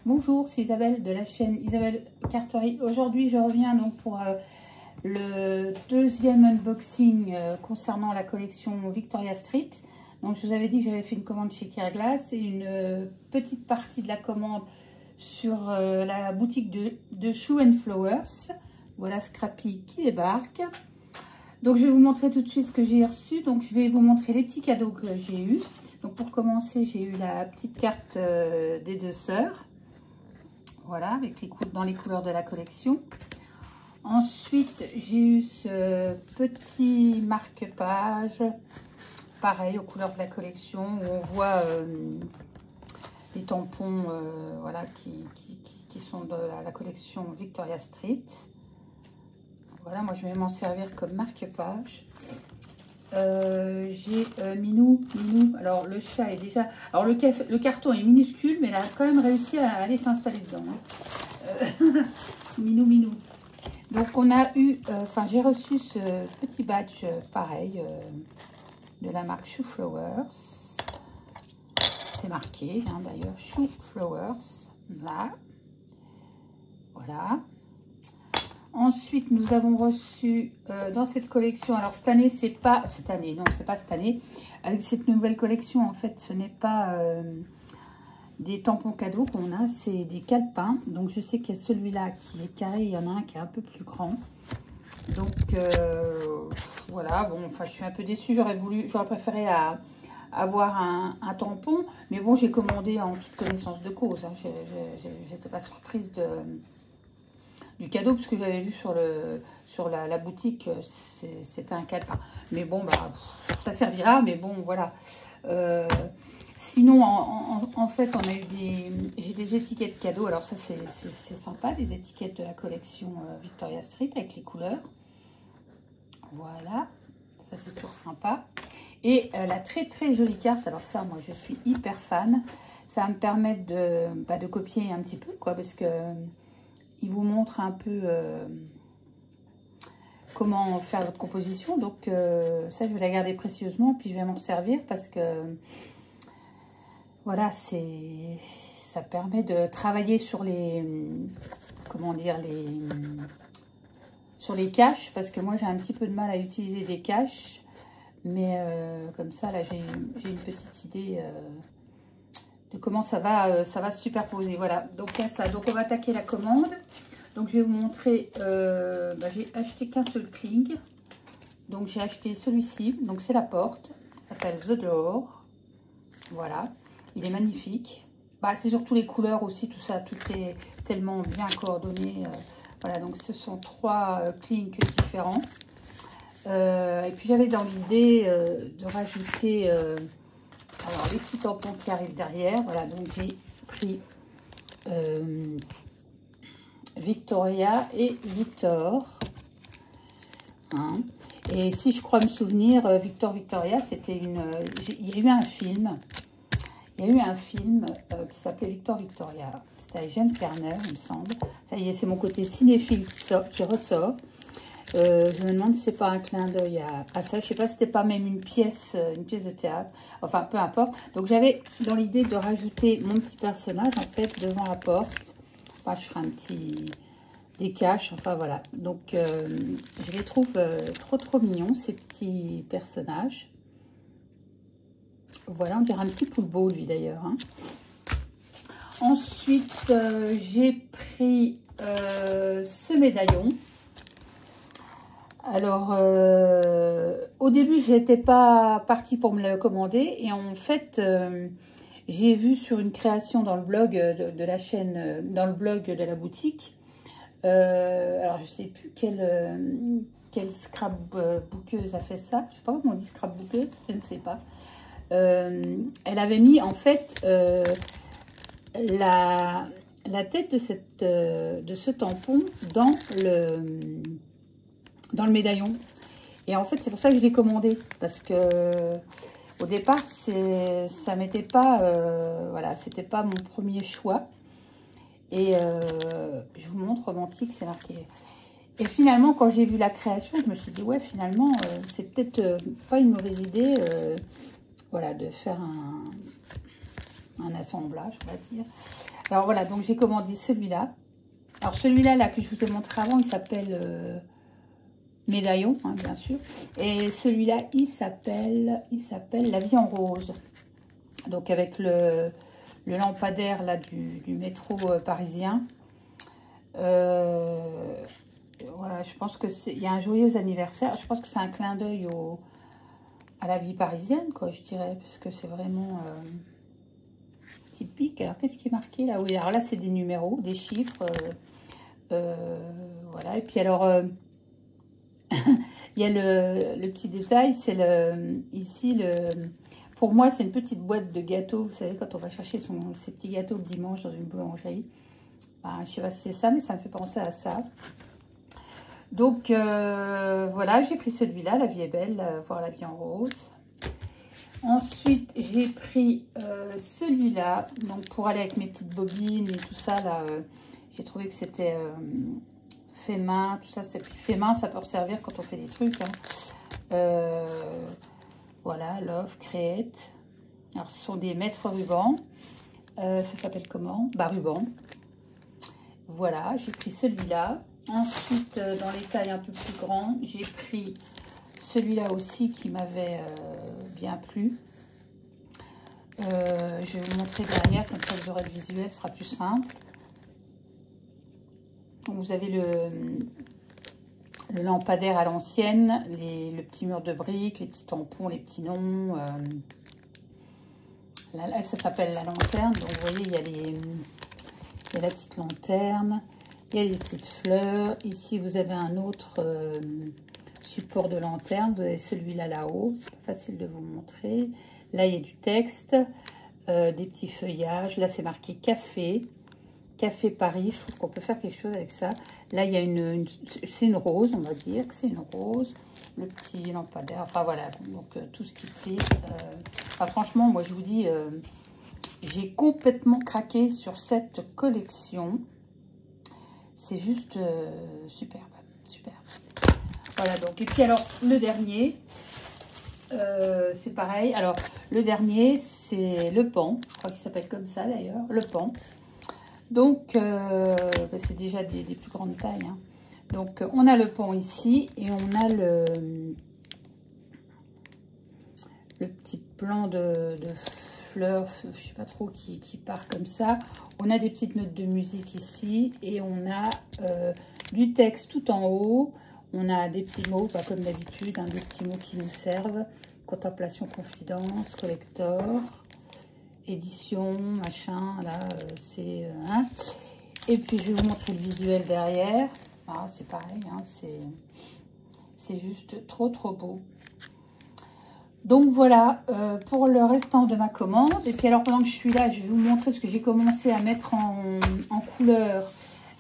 Bonjour, c'est Isabelle de la chaîne Isabelle Carterie. Aujourd'hui, je reviens donc pour le deuxième unboxing concernant la collection Victoria Street. Donc, je vous avais dit que j'avais fait une commande chez Careglass et une petite partie de la commande sur la boutique de Shoe and Flowers. Voilà Scrappy qui débarque. Donc, je vais vous montrer tout de suite ce que j'ai reçu. Donc, je vais vous montrer les petits cadeaux que j'ai eus. Donc, pour commencer, j'ai eu la petite carte des deux sœurs. Voilà, avec dans les couleurs de la collection. Ensuite, j'ai eu ce petit marque-page, pareil, aux couleurs de la collection, où on voit les tampons voilà, qui sont de la collection Victoria Street. Voilà, moi je vais m'en servir comme marque-page. J'ai Minou. Alors le chat est déjà... Alors le carton est minuscule, mais elle a quand même réussi à aller s'installer dedans. Hein. Minou. Donc on a eu... Enfin j'ai reçu ce petit badge pareil de la marque Shoe Flowers. C'est marqué hein, d'ailleurs, Shoe Flowers. Là. Voilà. Ensuite, nous avons reçu dans cette collection, alors cette année, c'est pas cette année, avec cette nouvelle collection, en fait, ce n'est pas des tampons cadeaux qu'on a, c'est des calepins. Donc, je sais qu'il y a celui-là qui est carré, il y en a un qui est un peu plus grand. Donc, voilà, bon, enfin, je suis un peu déçue, j'aurais préféré avoir un tampon, mais bon, j'ai commandé en toute connaissance de cause, hein. Je n'étais pas surprise du cadeau, parce que j'avais vu sur la boutique, c'était un calepin. Mais bon, bah, ça servira, mais bon, voilà. Sinon, en fait, on a eu j'ai des étiquettes cadeaux. Alors ça, c'est sympa, les étiquettes de la collection Victoria Street, avec les couleurs. Voilà, ça c'est toujours sympa. Et la très très jolie carte, alors ça, moi, je suis hyper fan. Ça va me permettre de copier un petit peu, quoi, parce que... il vous montre un peu comment faire votre composition. Donc, ça, je vais la garder précieusement. Puis, je vais m'en servir parce que, voilà, ça permet de travailler sur les... comment dire, sur les caches. Parce que moi, j'ai un petit peu de mal à utiliser des caches. Mais comme ça, là, j'ai une petite idée... de comment ça va se superposer. Voilà, donc ça. Donc on va attaquer la commande. Donc je vais vous montrer, j'ai acheté qu'un seul cling. Donc j'ai acheté celui-ci, donc c'est la porte, ça s'appelle The Door. Voilà, il est magnifique. Bah, c'est surtout les couleurs aussi, tout ça, tout est tellement bien coordonné. Voilà, donc ce sont trois clings différents. Et puis j'avais dans l'idée de rajouter... alors, les petits tampons qui arrivent derrière. Voilà, donc j'ai pris Victoria et Victor. Hein. Et si je crois me souvenir, Victoria, c'était il y a eu un film. Il y a eu un film qui s'appelait Victoria. C'était avec James Garner, il me semble. Ça y est, c'est mon côté cinéphile qui ressort. Je me demande si c'est pas un clin d'œil à ça. Je sais pas si c'était pas même une pièce de théâtre. Enfin, peu importe. Donc, j'avais dans l'idée de rajouter mon petit personnage, en fait, devant la porte. Enfin, je ferai des caches. Enfin, voilà. Donc, je les trouve trop mignons, ces petits personnages. Voilà, on dirait un petit poulpeau, lui, d'ailleurs. Hein. Ensuite, j'ai pris ce médaillon. Alors, au début, je n'étais pas partie pour me le commander. Et en fait, j'ai vu sur une création dans le blog de la chaîne, dans le blog de la boutique. Alors, je ne sais plus quelle scrapbookeuse a fait ça. Je ne sais pas comment on dit scrapbookeuse, je ne sais pas. Elle avait mis, en fait, la tête de ce tampon dans le médaillon. Et en fait, c'est pour ça que je l'ai commandé. Parce que au départ, ça m'était pas... voilà, c'était pas mon premier choix. Et je vous montre romantique, c'est marqué. Et finalement, quand j'ai vu la création, je me suis dit, ouais, finalement, c'est peut-être pas une mauvaise idée voilà, de faire un assemblage, on va dire. Alors voilà, donc j'ai commandé celui-là. Alors celui-là là, que je vous ai montré avant, il s'appelle Médaillon, hein, bien sûr. Et celui-là, il s'appelle La vie en rose. Donc avec le lampadaire là du métro parisien. Voilà, je pense que il y a un joyeux anniversaire. Je pense que c'est un clin d'œil à la vie parisienne, quoi, je dirais, parce que c'est vraiment typique. Alors, qu'est-ce qui est marqué là? Oui, alors là, c'est des numéros, des chiffres. Voilà, et puis alors, il y a le petit détail, c'est ici, pour moi, c'est une petite boîte de gâteaux. Vous savez, quand on va chercher ses petits gâteaux le dimanche dans une boulangerie. Ben, je ne sais pas si c'est ça, mais ça me fait penser à ça. Donc, voilà, j'ai pris celui-là, La vie est belle, voir la vie en rose. Ensuite, j'ai pris celui-là, donc pour aller avec mes petites bobines et tout ça, là, j'ai trouvé que c'était fait main, tout ça, c'est fait main, ça peut servir quand on fait des trucs. Hein. Voilà, Love, Create. Alors, ce sont des mètres rubans. Ça s'appelle comment? Bah, ruban. Voilà, j'ai pris celui-là. Ensuite, dans les tailles un peu plus grandes, j'ai pris celui-là aussi qui m'avait bien plu. Je vais vous montrer derrière, comme ça vous aurez le visuel, ce sera plus simple. Donc, vous avez le lampadaire à l'ancienne, le petit mur de briques, les petits tampons, les petits noms. Là, ça s'appelle la lanterne. Donc vous voyez, il y a la petite lanterne. Il y a les petites fleurs. Ici, vous avez un autre support de lanterne. Vous avez celui-là là-haut. C'est pas facile de vous montrer. Là, il y a du texte, des petits feuillages. Là, c'est marqué café. Café Paris. Je trouve qu'on peut faire quelque chose avec ça. Là, il y a c'est une rose, on va dire que c'est une rose. Le petit lampadaire. Enfin, voilà. Donc, tout ce qui plaît. Enfin, franchement, moi, je vous dis, j'ai complètement craqué sur cette collection. C'est juste superbe, superbe. Voilà, donc, et puis alors, le dernier, c'est pareil. Alors, le dernier, c'est le pan. Je crois qu'il s'appelle comme ça, d'ailleurs, le pan. Donc, c'est déjà des plus grandes tailles. Hein. Donc, on a le pan ici et on a le petit plan de fleurs, je ne sais pas trop, qui part comme ça. On a des petites notes de musique ici et on a du texte tout en haut. On a des petits mots, pas comme d'habitude, hein, des petits mots qui nous servent. Contemplation, confidence, collector, édition, machin, là, c'est... Hein. Et puis, je vais vous montrer le visuel derrière. Ah, c'est pareil, hein, c'est juste trop, trop beau. Donc voilà pour le restant de ma commande. Et puis alors pendant que je suis là, je vais vous montrer parce que j'ai commencé à mettre en couleur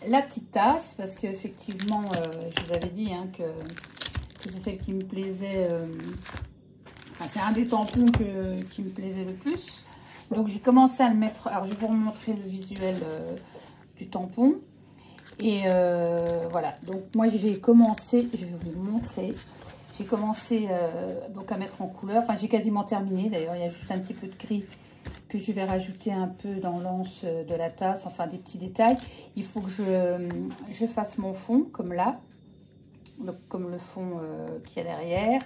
la petite tasse. Parce qu'effectivement, je vous avais dit hein, que c'est celle qui me plaisait. Enfin, c'est un des tampons qui me plaisait le plus. Donc j'ai commencé à le mettre. Alors je vais vous montrer le visuel du tampon. Et voilà. Donc moi j'ai commencé, je vais vous le montrer. J'ai commencé donc à mettre en couleur. Enfin, j'ai quasiment terminé. D'ailleurs, il y a juste un petit peu de gris que je vais rajouter un peu dans l'anse de la tasse. Enfin, des petits détails. Il faut que je fasse mon fond, comme là. Donc, comme le fond qu'il y a derrière.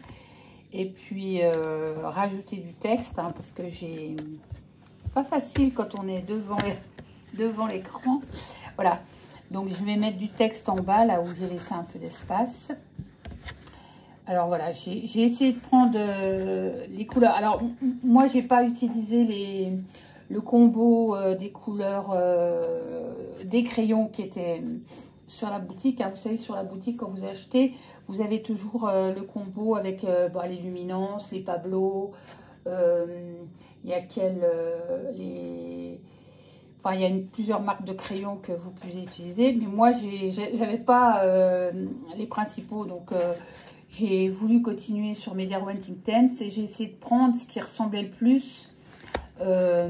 Et puis, rajouter du texte. Hein, parce que c'est pas facile quand on est devant l'écran. Voilà. Donc, je vais mettre du texte en bas, là où j'ai laissé un peu d'espace. Alors voilà, j'ai essayé de prendre les couleurs. Alors moi, j'ai pas utilisé le combo des couleurs des crayons qui étaient sur la boutique. Hein. Vous savez, sur la boutique, quand vous achetez, vous avez toujours le combo avec les luminances, les Pablo. Il y a Enfin, il y a plusieurs marques de crayons que vous pouvez utiliser. Mais moi, j'avais pas les principaux, donc... j'ai voulu continuer sur mes Derwent Intense et j'ai essayé de prendre ce qui ressemblait le plus à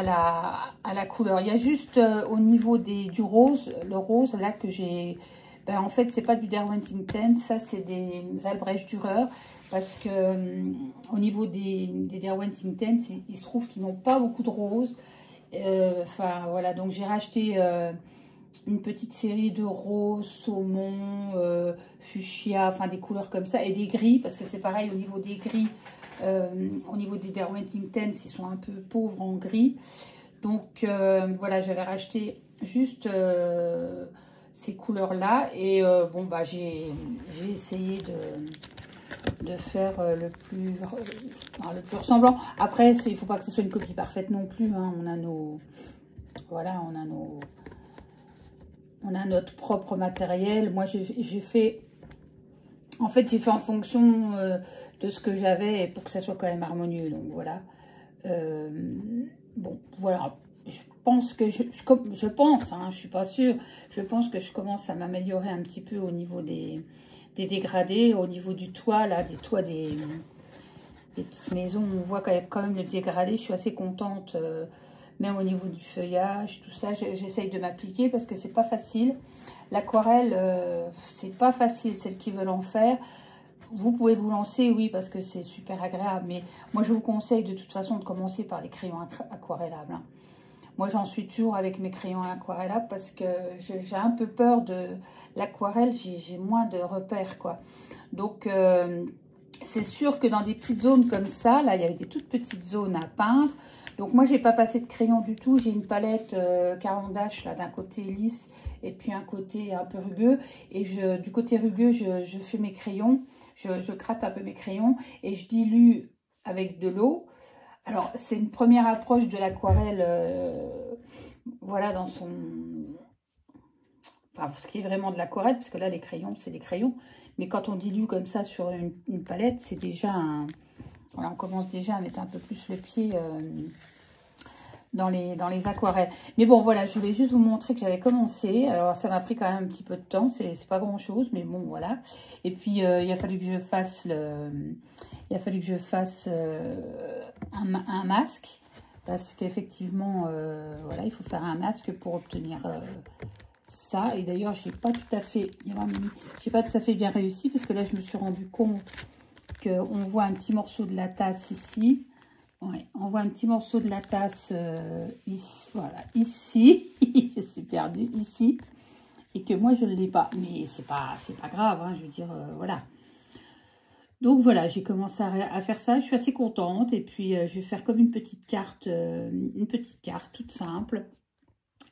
la couleur. Il y a juste au niveau du rose, le rose là que j'ai... Ben, en fait, c'est pas du Derwent Intense, ça c'est des Albrecht Dürer parce que au niveau des Derwent Intense, il se trouve qu'ils n'ont pas beaucoup de rose. Enfin, voilà, donc j'ai racheté une petite série de rose, saumon, fuchsia, enfin des couleurs comme ça, et des gris, parce que c'est pareil au niveau des gris, au niveau des Derwentings Tens, ils sont un peu pauvres en gris. Donc voilà, j'avais racheté juste ces couleurs-là, et bon, bah j'ai essayé de faire le plus ressemblant. Après, il ne faut pas que ce soit une copie parfaite non plus, hein. On a nos... Voilà, on a notre propre matériel. Moi, j'ai fait... En fait, j'ai fait en fonction de ce que j'avais pour que ça soit quand même harmonieux. Donc, voilà. Bon, voilà. Je pense que je pense, hein, je suis pas sûre. Je pense que je commence à m'améliorer un petit peu au niveau des dégradés, au niveau du toit, là, des toits des petites maisons. On voit quand même le dégradé. Je suis assez contente. Même au niveau du feuillage, tout ça, j'essaye de m'appliquer parce que c'est pas facile. L'aquarelle, c'est pas facile, celles qui veulent en faire. Vous pouvez vous lancer, oui, parce que c'est super agréable. Mais moi, je vous conseille de toute façon de commencer par les crayons aquarellables, hein. Moi, j'en suis toujours avec mes crayons aquarellables parce que j'ai un peu peur de l'aquarelle. J'ai moins de repères, quoi. Donc, c'est sûr que dans des petites zones comme ça, là, il y avait des toutes petites zones à peindre. Donc, moi, je n'ai pas passé de crayon du tout. J'ai une palette Caran d'Ache, là, d'un côté lisse et puis un côté un peu rugueux. Et du côté rugueux, je fais mes crayons. Je gratte un peu mes crayons et je dilue avec de l'eau. Alors, c'est une première approche de l'aquarelle, voilà, dans son... Enfin, ce qui est vraiment de l'aquarelle, parce que là, les crayons, c'est des crayons. Mais quand on dilue comme ça sur une palette, c'est déjà un... Voilà, on commence déjà à mettre un peu plus le pied dans les aquarelles. Mais bon, voilà, je voulais juste vous montrer que j'avais commencé. Alors, ça m'a pris quand même un petit peu de temps. C'est pas grand-chose, mais bon, voilà. Et puis, il a fallu que je fasse un masque. Parce qu'effectivement, voilà, il faut faire un masque pour obtenir ça. Et d'ailleurs, j'ai pas tout à fait bien réussi. Parce que là, je me suis rendu compte qu'on voit un petit morceau de la tasse ici. Ouais, on voit un petit morceau de la tasse ici, voilà, ici, je suis perdue, ici, et que moi je ne l'ai pas, mais c'est pas grave, hein, je veux dire, voilà. Donc voilà, j'ai commencé à faire ça, je suis assez contente, et puis je vais faire comme une petite carte toute simple,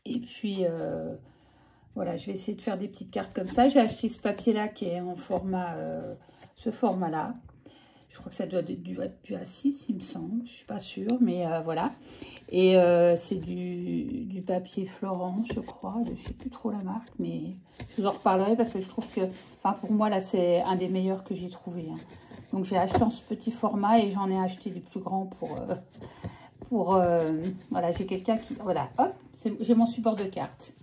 et puis voilà, je vais essayer de faire des petites cartes comme ça. J'ai acheté ce papier-là qui est en format, ce format-là. Je crois que ça doit être du A6, il me semble. Je ne suis pas sûre, mais voilà. Et c'est du papier Florent, je crois. Je ne sais plus trop la marque, mais je vous en reparlerai parce que je trouve que, enfin, pour moi, là, c'est un des meilleurs que j'ai trouvé, hein. Donc, j'ai acheté en ce petit format et j'en ai acheté des plus grands pour voilà, j'ai quelqu'un qui... Voilà, hop, j'ai mon support de carte.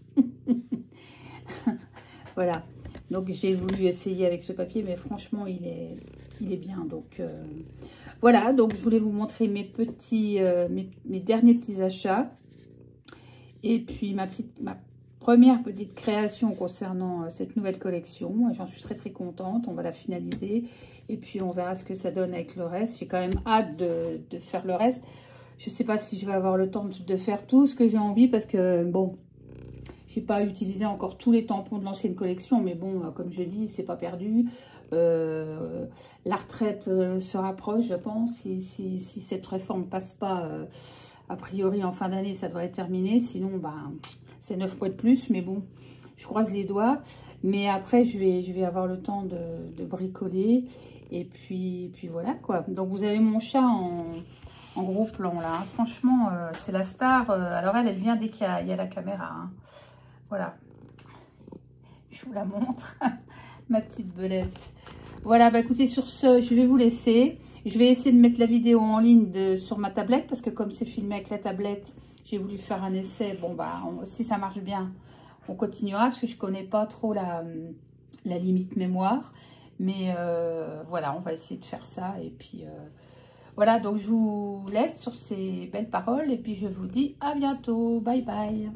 Voilà. Donc, j'ai voulu essayer avec ce papier, mais franchement, il est bien. Donc, voilà. Donc, je voulais vous montrer mes derniers petits achats. Et puis, ma première petite création concernant cette nouvelle collection. J'en suis très, très contente. On va la finaliser. Et puis, on verra ce que ça donne avec le reste. J'ai quand même hâte de faire le reste. Je ne sais pas si je vais avoir le temps de faire tout ce que j'ai envie parce que, bon... Je n'ai pas utilisé encore tous les tampons de l'ancienne collection, mais bon, comme je dis, c'est pas perdu. La retraite se rapproche, je pense. Si cette réforme passe pas, a priori en fin d'année, ça devrait être terminé. Sinon, ben, c'est 9 fois de plus, mais bon, je croise les doigts. Mais après, je vais avoir le temps de bricoler. Et puis voilà, quoi. Donc, vous avez mon chat en gros plan, là. Franchement, c'est la star. Alors, elle vient dès qu'il y a la caméra, hein. Voilà, je vous la montre, ma petite belette. Voilà, bah écoutez, sur ce, je vais vous laisser. Je vais essayer de mettre la vidéo en ligne sur ma tablette, parce que comme c'est filmé avec la tablette, j'ai voulu faire un essai. Bon, bah, si ça marche bien, on continuera, parce que je ne connais pas trop la limite mémoire. Mais voilà, on va essayer de faire ça. Et puis, voilà, donc je vous laisse sur ces belles paroles. Et puis, je vous dis à bientôt. Bye, bye.